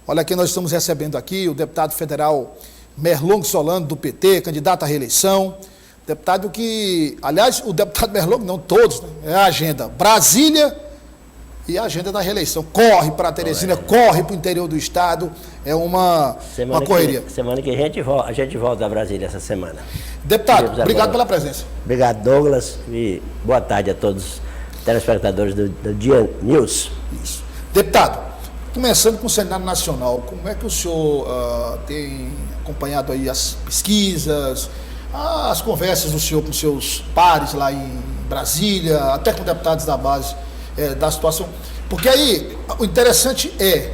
Olha quem nós estamos recebendo aqui, o deputado federal Merlong Solano, do PT, candidato à reeleição. Deputado que, aliás, o deputado Merlong, não todos, né? É a agenda Brasília e a agenda da reeleição. Corre para Teresina, corre para o interior do estado, é uma correria. Semana que a gente volta a Brasília essa semana. Deputado, obrigado pela presença. Obrigado, Douglas, e boa tarde a todos os telespectadores do Dia News. Isso. Deputado, começando com o cenário nacional, como é que o senhor tem acompanhado aí as pesquisas, as conversas do senhor com seus pares lá em Brasília, até com deputados da base da situação? Porque aí, o interessante é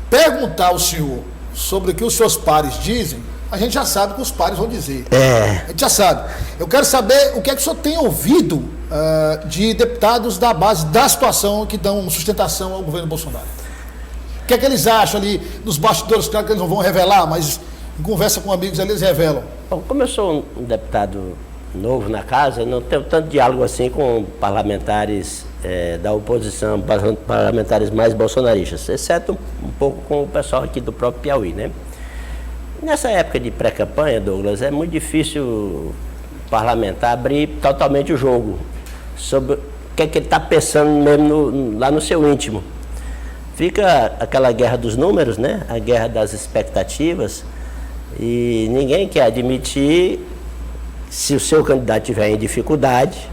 perguntar ao senhor sobre o que os seus pares dizem, a gente já sabe o que os pares vão dizer. A gente já sabe. Eu quero saber o que é que o senhor tem ouvido de deputados da base da situação que dão sustentação ao governo Bolsonaro. O que é que eles acham ali nos bastidores? Claro que eles não vão revelar, mas em conversa com amigos ali eles revelam. Bom, como eu sou um deputado novo na casa, não tenho tanto diálogo assim com parlamentares da oposição, parlamentares mais bolsonaristas, exceto um pouco com o pessoal aqui do próprio Piauí, né? Nessa época de pré-campanha, Douglas, é muito difícil o parlamentar abrir totalmente o jogo sobre o que é que ele está pensando mesmo lá no seu íntimo. Fica aquela guerra dos números, né? A guerra das expectativas, e ninguém quer admitir, se o seu candidato estiver em dificuldade,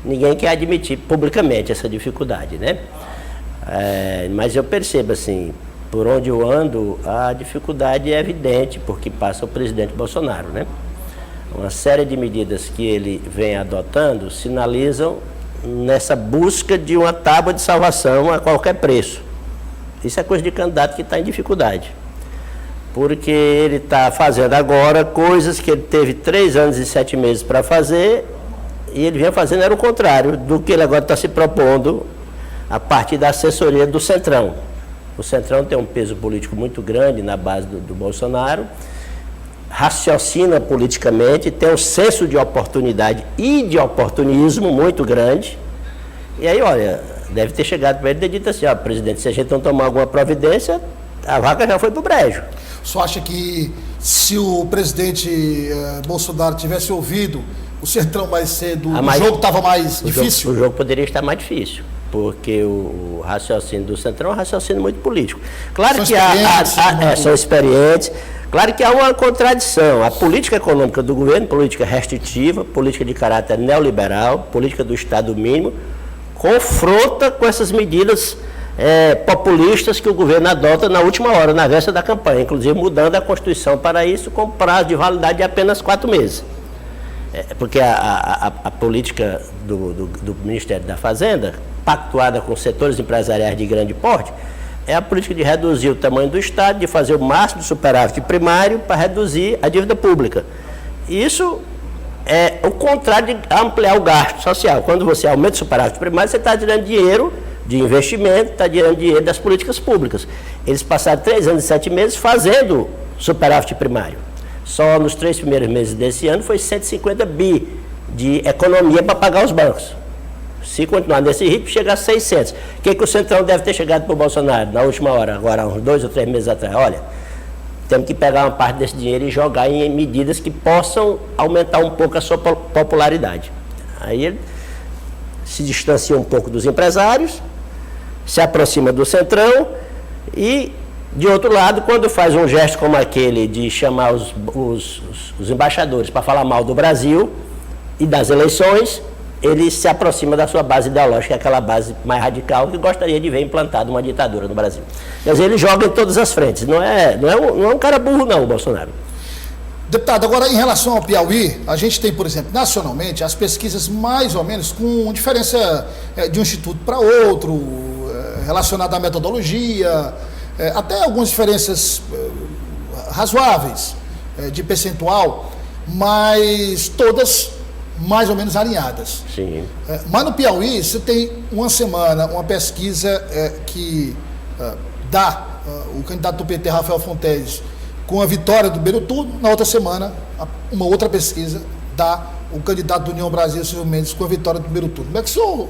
ninguém quer admitir publicamente essa dificuldade, né? Mas eu percebo assim, por onde eu ando, a dificuldade é evidente, porque passa o presidente Bolsonaro, né? Uma série de medidas que ele vem adotando sinalizam nessa busca de uma tábua de salvação a qualquer preço. Isso é coisa de candidato que está em dificuldade. Porque ele está fazendo agora coisas que ele teve 3 anos e 7 meses para fazer, e ele vinha fazendo era o contrário do que ele agora está se propondo a partir da assessoria do Centrão. O Centrão tem um peso político muito grande na base do Bolsonaro, raciocina politicamente, tem um senso de oportunidade e de oportunismo muito grande. E aí, olha, deve ter chegado para ele e dito assim: ó, presidente, se a gente não tomar alguma providência, a vaca já foi para o brejo. O senhor acha que se o presidente Bolsonaro tivesse ouvido o Centrão mais cedo, o jogo estava mais difícil? O jogo poderia estar mais difícil, porque o raciocínio do Centrão é um raciocínio muito político. Claro que são experientes. Claro que há uma contradição. A política econômica do governo, política restritiva, política de caráter neoliberal, política do Estado mínimo, confronta com essas medidas populistas que o governo adota na última hora, na véspera da campanha, inclusive mudando a Constituição para isso, com prazo de validade de apenas 4 meses. Porque a política do Ministério da Fazenda, pactuada com setores empresariais de grande porte, é a política de reduzir o tamanho do Estado, de fazer o máximo de superávit primário para reduzir a dívida pública. Isso é o contrário de ampliar o gasto social. Quando você aumenta o superávit primário, você está tirando dinheiro de investimento, está tirando dinheiro das políticas públicas. Eles passaram 3 anos e 7 meses fazendo superávit primário. Só nos 3 primeiros meses desse ano foi 150 bi de economia para pagar os bancos. Se continuar nesse ritmo, chega a 600. O que o Centrão deve ter chegado para o Bolsonaro na última hora, agora uns 2 ou 3 meses atrás? Olha, temos que pegar uma parte desse dinheiro e jogar em medidas que possam aumentar um pouco a sua popularidade. Aí ele se distancia um pouco dos empresários, se aproxima do Centrão e, de outro lado, quando faz um gesto como aquele de chamar os embaixadores para falar mal do Brasil e das eleições, ele se aproxima da sua base ideológica, aquela base mais radical que gostaria de ver implantada uma ditadura no Brasil. Quer dizer, ele joga em todas as frentes. Não é um cara burro, não, o Bolsonaro. Deputado, agora em relação ao Piauí, a gente tem, por exemplo, nacionalmente, as pesquisas mais ou menos com diferença de um instituto para outro, relacionada à metodologia, até algumas diferenças razoáveis de percentual, mas todas mais ou menos alinhadas. Sim. Mas no Piauí, você tem uma semana, uma pesquisa que dá o candidato do PT, Rafael Fontes, com a vitória do primeiro turno. Na outra semana, uma outra pesquisa dá o candidato do União Brasil, Silvio Mendes, com a vitória do primeiro turno. Como é que o senhor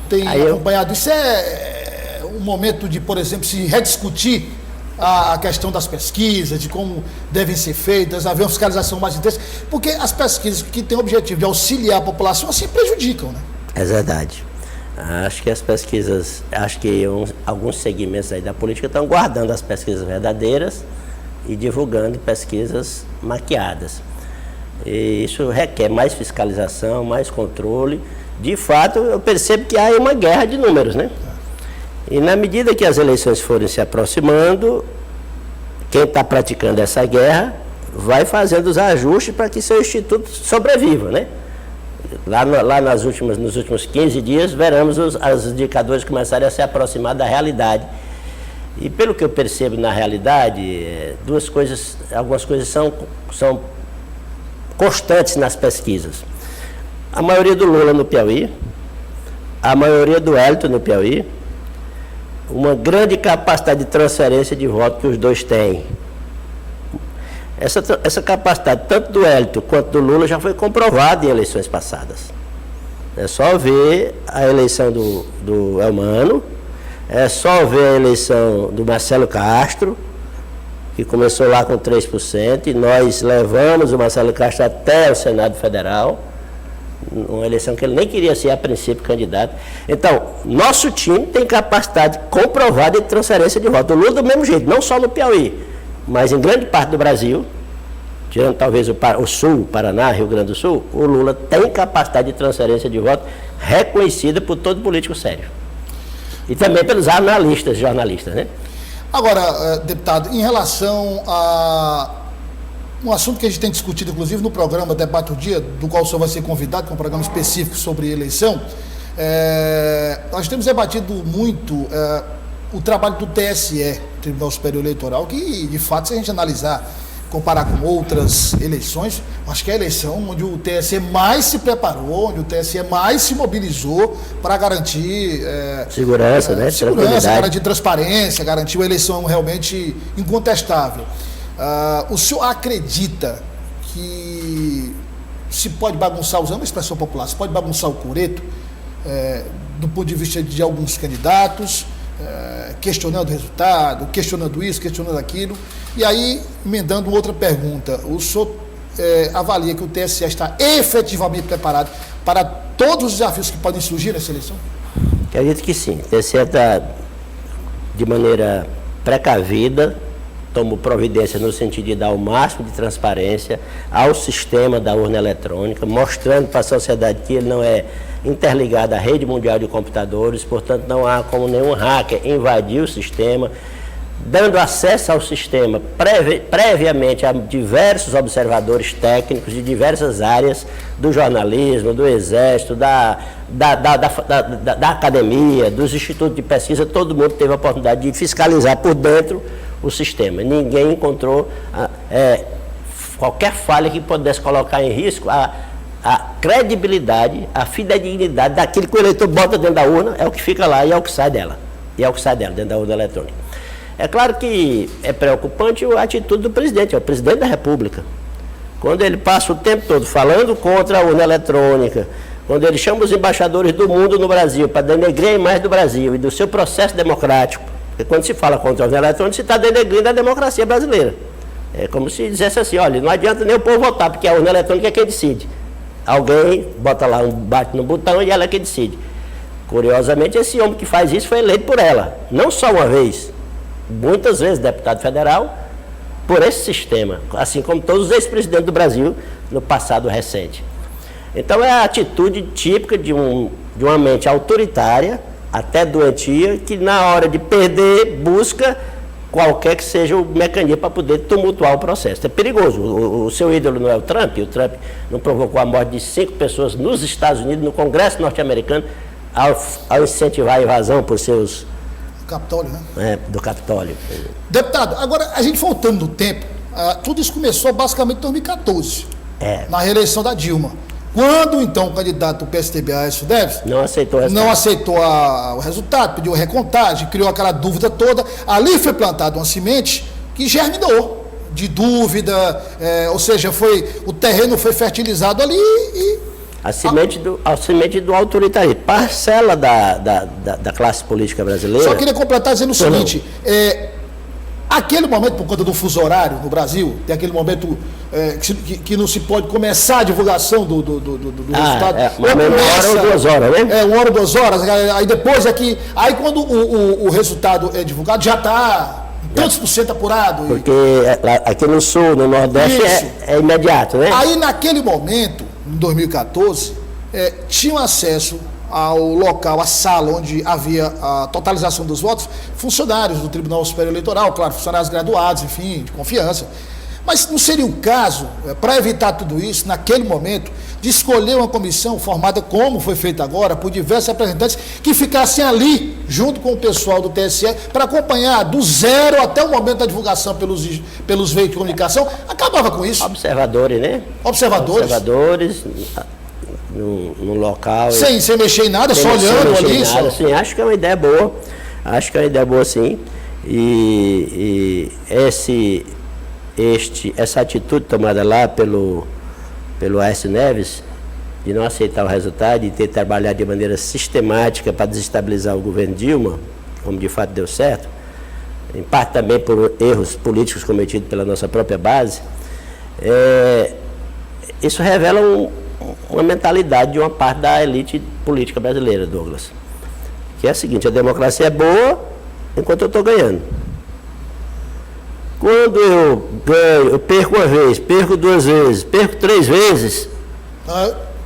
tem acompanhado? Isso é um momento de, por exemplo, se rediscutir a questão das pesquisas, de como devem ser feitas, haver uma fiscalização mais intensa, porque as pesquisas que têm o objetivo de auxiliar a população assim prejudicam, né? É verdade. Acho que as pesquisas, alguns segmentos aí da política estão guardando as pesquisas verdadeiras e divulgando pesquisas maquiadas. E isso requer mais fiscalização, mais controle. De fato, eu percebo que há uma guerra de números, né? E na medida que as eleições forem se aproximando, quem está praticando essa guerra vai fazendo os ajustes para que seu instituto sobreviva, né? Lá nos últimos 15 dias, veremos os indicadores começarem a se aproximar da realidade. E pelo que eu percebo na realidade, algumas coisas são constantes nas pesquisas. A maioria do Lula no Piauí, a maioria do Hélito no Piauí, uma grande capacidade de transferência de voto que os dois têm. Essa capacidade, tanto do Hélito quanto do Lula, já foi comprovada em eleições passadas. É só ver a eleição do Elmano, é só ver a eleição do Marcelo Castro, que começou lá com 3%, e nós levamos o Marcelo Castro até o Senado Federal, uma eleição que ele nem queria ser a princípio candidato. Então, nosso time tem capacidade comprovada de transferência de voto. O Lula do mesmo jeito, não só no Piauí, mas em grande parte do Brasil, tirando talvez o Sul, Paraná, Rio Grande do Sul, o Lula tem capacidade de transferência de voto reconhecida por todo político sério. E também pelos analistas, jornalistas, né? Agora, deputado, em relação a um assunto que a gente tem discutido, inclusive, no programa Debate do Dia, do qual o senhor vai ser convidado, que é um programa específico sobre eleição, nós temos debatido muito o trabalho do TSE, Tribunal Superior Eleitoral, que, de fato, se a gente analisar, comparar com outras eleições, acho que é a eleição onde o TSE mais se preparou, onde o TSE mais se mobilizou para garantir segurança, né? Garantir transparência, garantir uma eleição realmente incontestável. O senhor acredita que se pode bagunçar, usando a expressão popular, se pode bagunçar o coreto do ponto de vista de alguns candidatos, questionando o resultado, questionando isso, questionando aquilo? E aí, emendando outra pergunta, o senhor avalia que o TSE está efetivamente preparado para todos os desafios que podem surgir nessa eleição? Acredito que sim. O TSE está, de maneira precavida, tomou providência no sentido de dar o máximo de transparência ao sistema da urna eletrônica, mostrando para a sociedade que ele não é interligado à rede mundial de computadores, portanto não há como nenhum hacker invadir o sistema, dando acesso ao sistema previamente a diversos observadores técnicos de diversas áreas do jornalismo, do Exército, da academia, dos institutos de pesquisa. Todo mundo teve a oportunidade de fiscalizar por dentro o sistema. Ninguém encontrou qualquer falha que pudesse colocar em risco a credibilidade, a fidedignidade daquilo que o eleitor bota dentro da urna, é o que fica lá e é o que sai dela. E é o que sai dela, dentro da urna eletrônica. É claro que é preocupante a atitude do presidente, é o presidente da República. Quando ele passa o tempo todo falando contra a urna eletrônica, quando ele chama os embaixadores do mundo no Brasil para denegrir a imagem do Brasil e do seu processo democrático, porque quando se fala contra a urna eletrônica, se está denegrindo a democracia brasileira. É como se dissesse assim, olha, não adianta nem o povo votar, porque a urna eletrônica é quem decide. Alguém bota lá, bate no botão e ela é quem decide. Curiosamente, esse homem que faz isso foi eleito por ela, não só uma vez, muitas vezes deputado federal, por esse sistema, assim como todos os ex-presidentes do Brasil no passado recente. Então é a atitude típica de uma mente autoritária, até doentia, que na hora de perder busca qualquer que seja o mecanismo para poder tumultuar o processo. É perigoso. O seu ídolo não é o Trump não provocou a morte de 5 pessoas nos Estados Unidos, no Congresso norte-americano, ao incentivar a invasão por seus... Capitólio, né? Do Capitólio. Deputado, agora a gente voltando no tempo, tudo isso começou basicamente em 2014, na reeleição da Dilma. Quando então o candidato do PSDB, Aécio Neves, não aceitou o resultado, pediu recontagem, criou aquela dúvida toda, ali foi plantada uma semente que germinou de dúvida, ou seja, o terreno foi fertilizado ali e... A semente do autoritarismo. Parcela da classe política brasileira... Só queria completar dizendo o seguinte, Aquele momento, por conta do fuso horário no Brasil, tem aquele momento que não se pode começar a divulgação do resultado. Uma hora ou 2 horas, né? 1 hora ou 2 horas, aí depois aí quando o resultado é divulgado, já está tantos por cento apurado. Porque aqui no sul, no Nordeste, é imediato, né? Aí naquele momento, em 2014, tinham acesso ao local, à sala onde havia a totalização dos votos, funcionários do Tribunal Superior Eleitoral, claro, funcionários graduados, enfim, de confiança. Mas não seria o caso, para evitar tudo isso, naquele momento, de escolher uma comissão formada, como foi feito agora, por diversos representantes, que ficassem ali, junto com o pessoal do TSE, para acompanhar do zero até o momento da divulgação pelos veículos de comunicação? Acabava com isso. Observadores, né? Observadores. No local. Sem mexer em nada, só olhando ali. Sim, acho que é uma ideia boa. Acho que é uma ideia boa, sim. E essa atitude tomada lá pelo Aécio Neves, de não aceitar o resultado e ter trabalhado de maneira sistemática para desestabilizar o governo Dilma, como de fato deu certo, em parte também por erros políticos cometidos pela nossa própria base, isso revela uma mentalidade de uma parte da elite política brasileira, Douglas, que é a seguinte: a democracia é boa enquanto eu estou ganhando. Quando eu ganho, eu perco uma vez, perco 2 vezes, perco 3 vezes,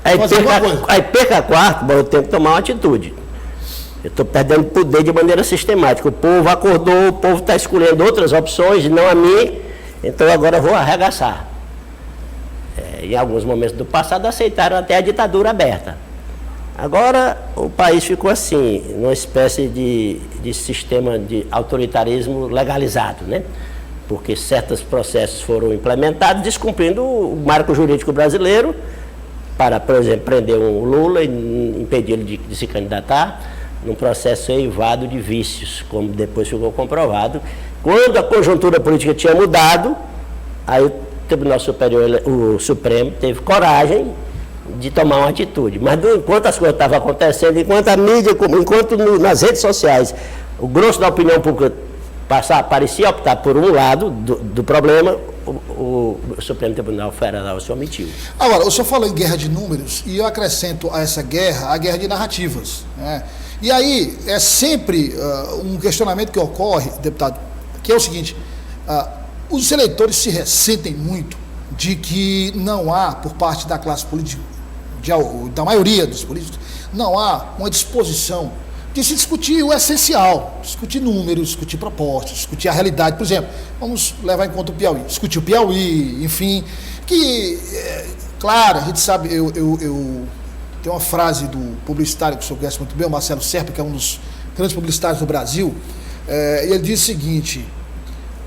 aí perca a quarta, bom, eu tenho que tomar uma atitude. Eu estou perdendo poder de maneira sistemática. O povo acordou, o povo está escolhendo outras opções, não a mim, então agora eu vou arregaçar. Em alguns momentos do passado aceitaram até a ditadura aberta. Agora o país ficou assim, numa espécie de sistema de autoritarismo legalizado, né? Porque certos processos foram implementados descumprindo o marco jurídico brasileiro para, por exemplo, prender um Lula e impedir ele de se candidatar, num processo eivado de vícios, como depois ficou comprovado. Quando a conjuntura política tinha mudado, aí o Tribunal Superior, o Supremo, teve coragem de tomar uma atitude. Mas enquanto as coisas estavam acontecendo, enquanto a mídia, nas redes sociais, o grosso da opinião pública parecia optar por um lado do problema, o Supremo Tribunal Federal se omitiu. Agora, o senhor falou em guerra de números, e eu acrescento a essa guerra a guerra de narrativas, né? E aí é sempre um questionamento que ocorre, deputado, que é o seguinte: os eleitores se ressentem muito de que não há, por parte da classe política, da maioria dos políticos, não há uma disposição de se discutir o essencial, discutir números, discutir propostas, discutir a realidade. Por exemplo, vamos levar em conta o Piauí, discutir o Piauí, enfim, que, claro, a gente sabe, eu tem uma frase do publicitário que o senhor conhece muito bem, o Marcelo Serpa, que é um dos grandes publicitários do Brasil, e ele diz o seguinte: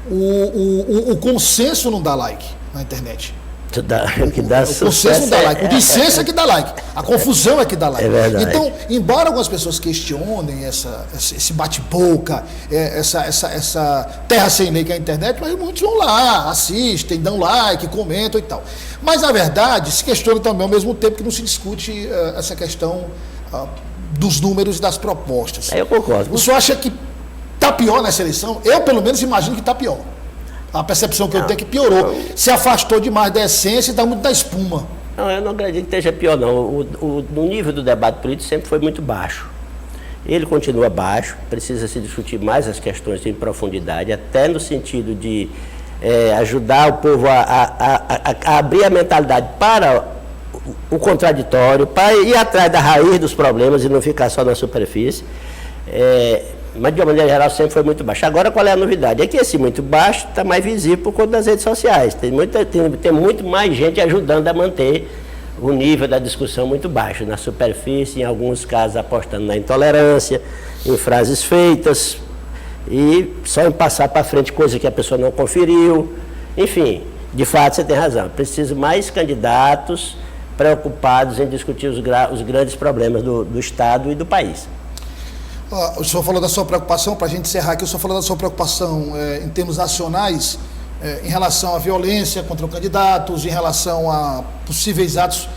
o consenso não dá like na internet. O consenso não dá like. O dissenso é que dá like. A confusão é que dá like. É verdade. Então, embora algumas pessoas questionem esse bate-boca, essa terra sem lei que é a internet, mas muitos vão lá, assistem, dão like, comentam e tal. Mas, na verdade, se questiona também ao mesmo tempo que não se discute essa questão dos números e das propostas. Eu concordo. O senhor acha que está pior nessa eleição? Eu, pelo menos, imagino que está pior. A percepção que eu tenho é que piorou. Se afastou demais da essência e está muito da espuma. Não, eu não acredito que esteja pior, não. O nível do debate político sempre foi muito baixo. Ele continua baixo, precisa se discutir mais as questões em profundidade, até no sentido de ajudar o povo a abrir a mentalidade para o contraditório, para ir atrás da raiz dos problemas e não ficar só na superfície. Mas de uma maneira geral sempre foi muito baixo. Agora qual é a novidade? É que esse muito baixo está mais visível por conta das redes sociais. Tem muito mais gente ajudando a manter o nível da discussão muito baixo, na superfície, em alguns casos apostando na intolerância, em frases feitas, e só em passar para frente coisa que a pessoa não conferiu. Enfim, de fato você tem razão. Preciso mais candidatos preocupados em discutir os grandes problemas do Estado e do país. O senhor falou da sua preocupação, para a gente encerrar aqui, o senhor falou da sua preocupação em termos nacionais, em relação à violência contra candidatos, em relação a possíveis atos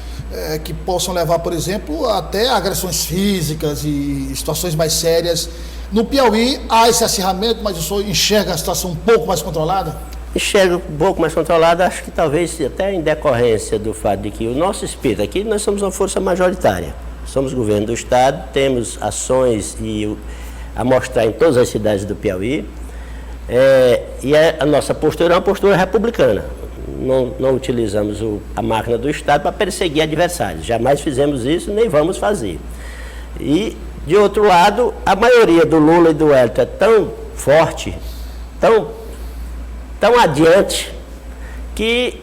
que possam levar, por exemplo, até agressões físicas e situações mais sérias No Piauí há esse acirramento, mas o senhor enxerga a situação um pouco mais controlada? Enxergo um pouco mais controlada, acho que talvez até em decorrência do fato de que o nosso espírito aqui, nós somos uma força majoritária. Somos governo do Estado, temos ações a mostrar em todas as cidades do Piauí, e a nossa postura é uma postura republicana. Não utilizamos a máquina do Estado para perseguir adversários, jamais fizemos isso, nem vamos fazer. E, de outro lado, a maioria do Lula e do Wellington é tão forte, tão adiante, que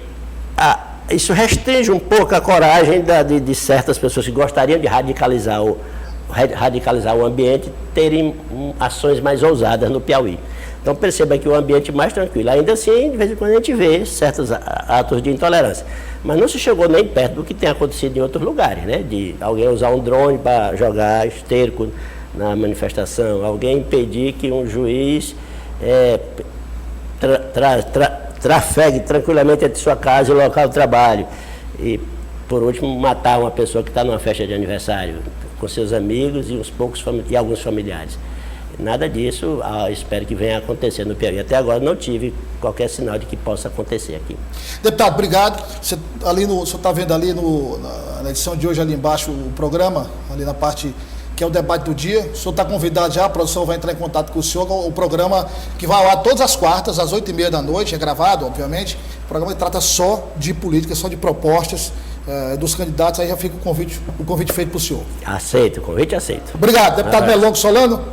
isso restringe um pouco a coragem de certas pessoas que gostariam de radicalizar o ambiente, terem ações mais ousadas no Piauí. Então perceba que o ambiente mais tranquilo. Ainda assim, de vez em quando a gente vê certos atos de intolerância. Mas não se chegou nem perto do que tem acontecido em outros lugares, né? De alguém usar um drone para jogar esterco na manifestação, alguém impedir que um juiz trafegue tranquilamente entre sua casa e o local do trabalho. E, por último, matar uma pessoa que está numa festa de aniversário com seus amigos e alguns familiares. Nada disso, espero que venha a acontecer no Piauí. Até agora não tive qualquer sinal de que possa acontecer aqui. Deputado, obrigado. O senhor está vendo ali na edição de hoje, ali embaixo, o programa, ali na parte que é o debate do dia. O senhor está convidado já, a produção vai entrar em contato com o senhor, o programa que vai ao ar todas as quartas, às 8h30 da noite, é gravado, obviamente. O programa trata só de política, só de propostas dos candidatos. Aí já fica o convite feito para o senhor. Aceito, o convite aceito. Obrigado, deputado Melongo Solano.